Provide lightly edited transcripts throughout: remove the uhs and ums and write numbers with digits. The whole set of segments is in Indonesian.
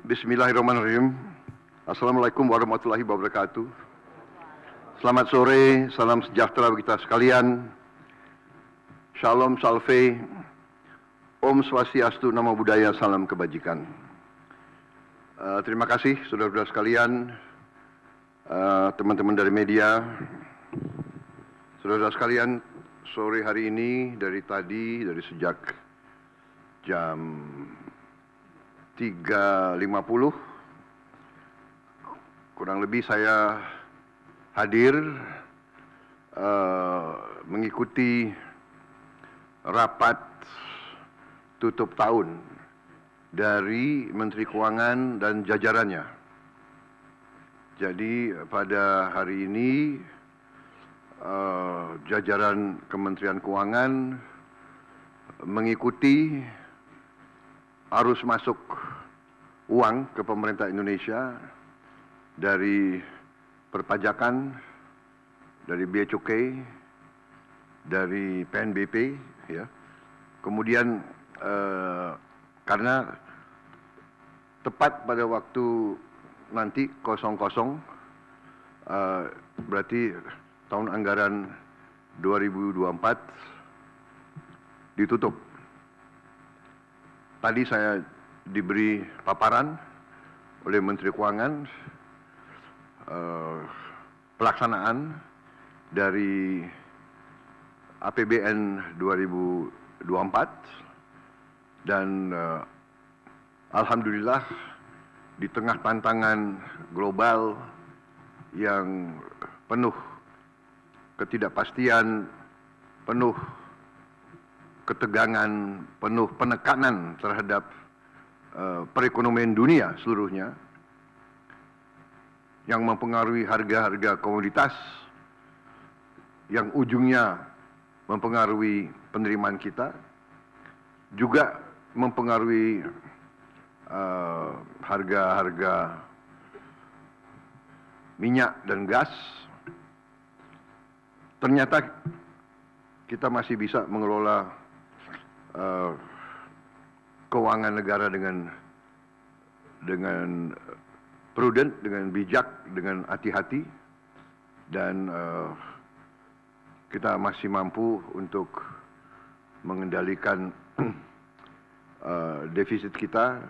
Bismillahirrahmanirrahim. Assalamualaikum warahmatullahi wabarakatuh. Selamat sore, salam sejahtera bagi kita sekalian. Shalom Salve, Om Swastiastu, Namo Buddhaya, salam kebajikan. Terima kasih saudara-saudara sekalian, teman-teman dari media, saudara-saudara sekalian. Sore hari ini dari sejak jam 3.50 kurang lebih saya hadir mengikuti rapat tutup tahun dari Menteri Keuangan dan jajarannya. Jadi pada hari ini jajaran Kementerian Keuangan mengikuti arus masuk uang ke pemerintah Indonesia dari perpajakan, dari bea cukai, dari PNBP, ya. Kemudian karena tepat pada waktu nanti 00, berarti tahun anggaran 2024 ditutup. Tadi saya diberi paparan oleh Menteri Keuangan pelaksanaan dari APBN 2024 dan alhamdulillah di tengah tantangan global yang penuh ketidakpastian, penuh ketegangan, penuh penekanan terhadap perekonomian dunia seluruhnya yang mempengaruhi harga-harga komoditas, yang ujungnya mempengaruhi penerimaan kita, juga mempengaruhi harga-harga minyak dan gas. Ternyata kita masih bisa mengelola keuangan negara dengan prudent, dengan bijak, dengan hati-hati, dan kita masih mampu untuk mengendalikan defisit kita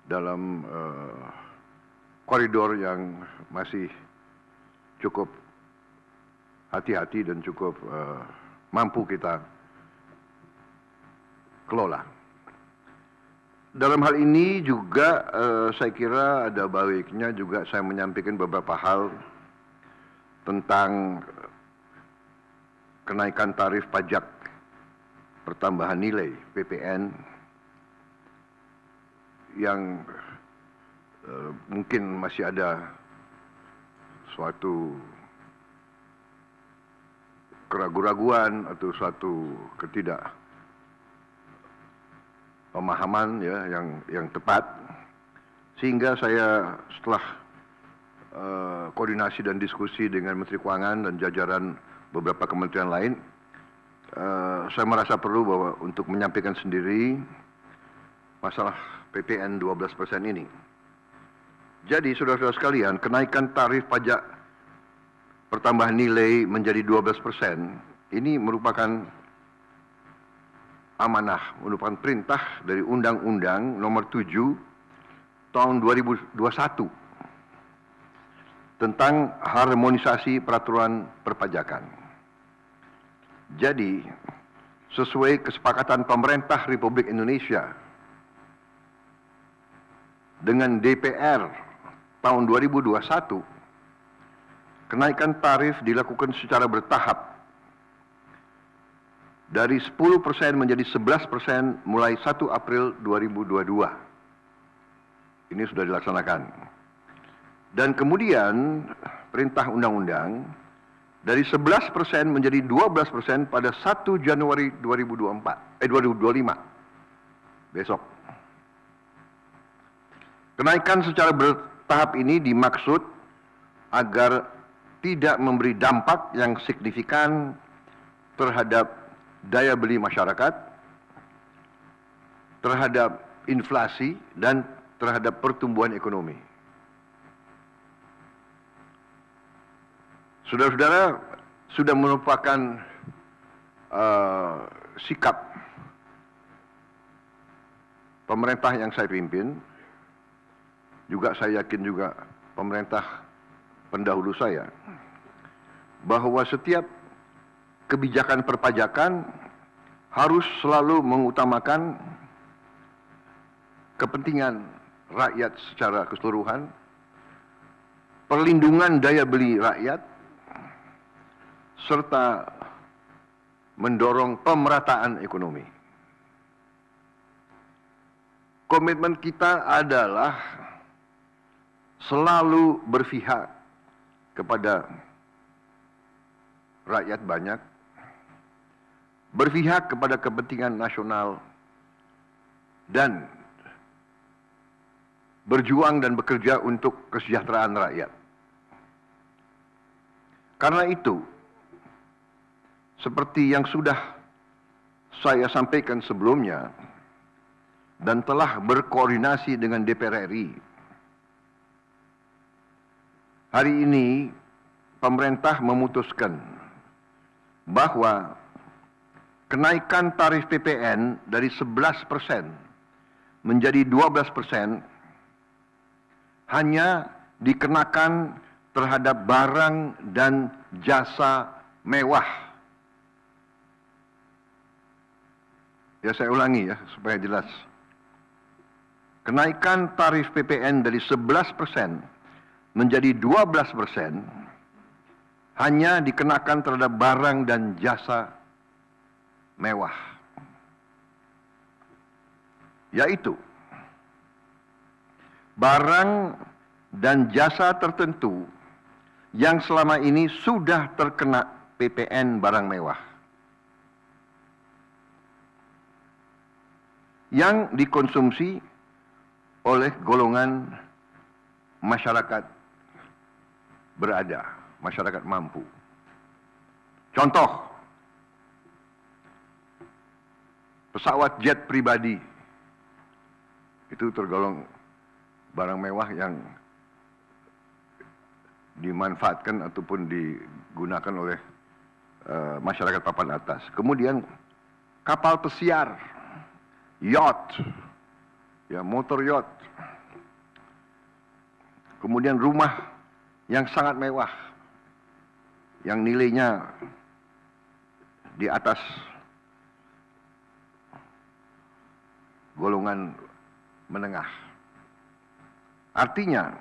dalam koridor yang masih cukup hati-hati dan cukup mampu kita kelola. Dalam hal ini juga saya kira ada baiknya juga saya menyampaikan beberapa hal tentang kenaikan tarif pajak pertambahan nilai PPN yang mungkin masih ada suatu keraguan-raguan atau suatu pemahaman, ya, yang tepat, sehingga saya setelah koordinasi dan diskusi dengan Menteri Keuangan dan jajaran beberapa kementerian lain, saya merasa perlu bahwa untuk menyampaikan sendiri masalah PPN 12% ini. Jadi saudara-saudara sekalian, kenaikan tarif pajak pertambahan nilai menjadi 12% ini merupakan amanah, merupakan perintah dari Undang-Undang Nomor 7 Tahun 2021 tentang harmonisasi peraturan perpajakan. Jadi, sesuai kesepakatan pemerintah Republik Indonesia dengan DPR tahun 2021, kenaikan tarif dilakukan secara bertahap dari 10% menjadi 11% mulai 1 April 2022. Ini sudah dilaksanakan. Dan kemudian perintah undang-undang dari 11% menjadi 12% pada 1 Januari 2025. Besok. Kenaikan secara bertahap ini dimaksud agar tidak memberi dampak yang signifikan terhadap daya beli masyarakat, terhadap inflasi, dan terhadap pertumbuhan ekonomi. Saudara-saudara, sudah merupakan sikap pemerintah yang saya pimpin, juga saya yakin juga pemerintah pendahulu saya, bahwa setiap kebijakan perpajakan harus selalu mengutamakan kepentingan rakyat secara keseluruhan, perlindungan daya beli rakyat, serta mendorong pemerataan ekonomi. Komitmen kita adalah selalu berpihak kepada rakyat banyak, berpihak kepada kepentingan nasional, dan berjuang dan bekerja untuk kesejahteraan rakyat. Karena itu, seperti yang sudah saya sampaikan sebelumnya dan telah berkoordinasi dengan DPR RI, hari ini pemerintah memutuskan bahwa kenaikan tarif PPN dari 11% menjadi 12% hanya dikenakan terhadap barang dan jasa mewah. Ya, saya ulangi ya supaya jelas. Kenaikan tarif PPN dari 11% menjadi 12% hanya dikenakan terhadap barang dan jasa mewah. Yaitu barang dan jasa tertentu yang selama ini sudah terkena PPN barang mewah, yang dikonsumsi oleh golongan masyarakat berada, masyarakat mampu. Contoh, pesawat jet pribadi itu tergolong barang mewah yang dimanfaatkan ataupun digunakan oleh masyarakat papan atas. Kemudian kapal pesiar, yacht, ya, motor yacht. Kemudian rumah yang sangat mewah, yang nilainya di atas golongan menengah. Artinya,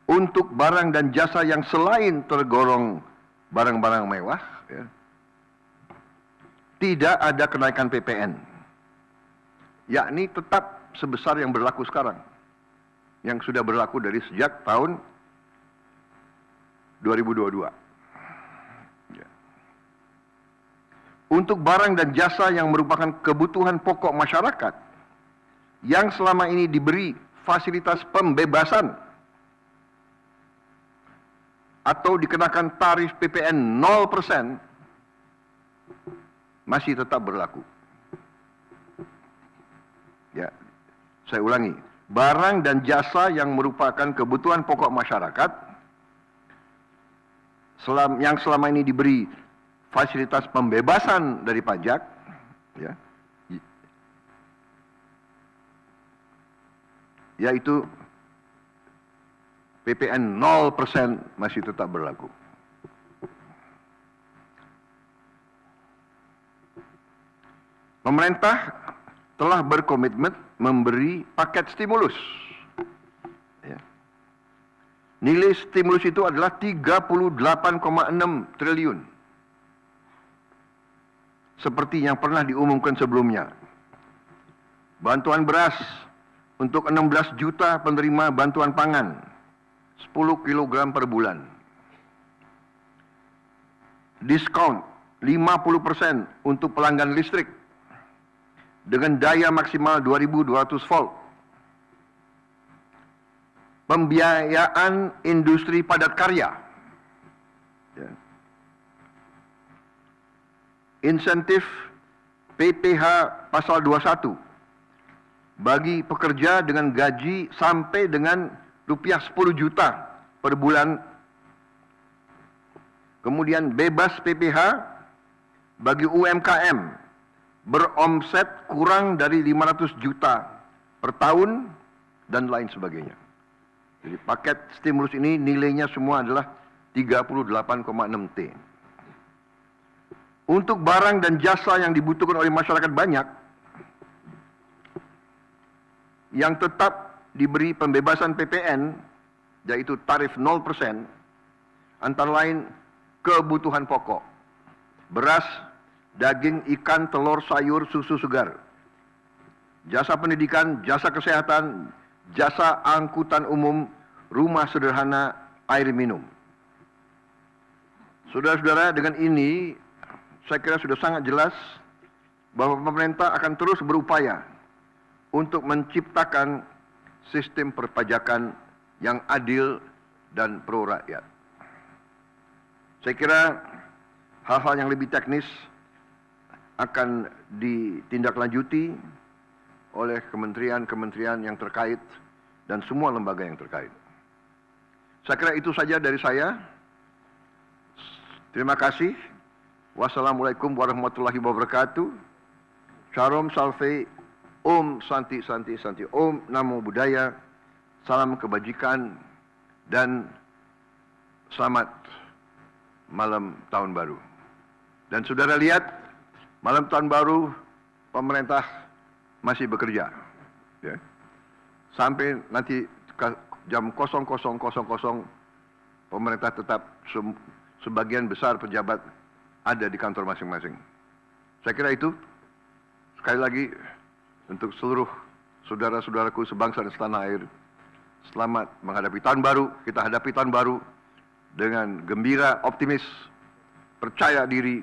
untuk barang dan jasa yang selain tergolong barang-barang mewah, ya, tidak ada kenaikan PPN, yakni tetap sebesar yang berlaku sekarang, yang sudah berlaku dari sejak tahun 2022. Ya. Untuk barang dan jasa yang merupakan kebutuhan pokok masyarakat, yang selama ini diberi fasilitas pembebasan atau dikenakan tarif PPN 0%, masih tetap berlaku. Ya, saya ulangi, barang dan jasa yang merupakan kebutuhan pokok masyarakat, yang selama ini diberi fasilitas pembebasan dari pajak, ya, yaitu PPN 0% masih tetap berlaku. Pemerintah telah berkomitmen memberi paket stimulus. Ya. Nilai stimulus itu adalah 38,6 triliun. Seperti yang pernah diumumkan sebelumnya. Bantuan beras untuk 16 juta penerima bantuan pangan, 10 kg per bulan. Diskon 50% untuk pelanggan listrik dengan daya maksimal 2200 volt. Pembiayaan industri padat karya. Ya. Insentif PPH pasal 21 bagi pekerja dengan gaji sampai dengan rupiah 10 juta per bulan. Kemudian bebas PPh bagi UMKM beromset kurang dari 500 juta per tahun dan lain sebagainya. Jadi paket stimulus ini nilainya semua adalah 38,6 T. Untuk barang dan jasa yang dibutuhkan oleh masyarakat banyak, yang tetap diberi pembebasan PPN, yaitu tarif 0%, antara lain kebutuhan pokok, beras, daging, ikan, telur, sayur, susu segar, jasa pendidikan, jasa kesehatan, jasa angkutan umum, rumah sederhana, air minum. Saudara-saudara, dengan ini saya kira sudah sangat jelas bahwa pemerintah akan terus berupaya untuk menciptakan sistem perpajakan yang adil dan pro rakyat. Saya kira hal-hal yang lebih teknis akan ditindaklanjuti oleh kementerian-kementerian yang terkait dan semua lembaga yang terkait. Saya kira itu saja dari saya. Terima kasih. Wassalamualaikum warahmatullahi wabarakatuh. Sharom Salve, Om Santi Santi Santi, Om Namo Buddhaya, salam kebajikan, dan selamat malam tahun baru. Dan saudara lihat, malam tahun baru pemerintah masih bekerja, ya. Sampai nanti jam 00.00 pemerintah tetap sebagian besar pejabat ada di kantor masing-masing. Saya kira itu. Sekali lagi, untuk seluruh saudara-saudaraku sebangsa dan setanah air, selamat menghadapi tahun baru. Kita hadapi tahun baru dengan gembira, optimis, percaya diri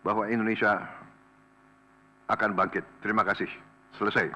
bahwa Indonesia akan bangkit. Terima kasih. Selesai.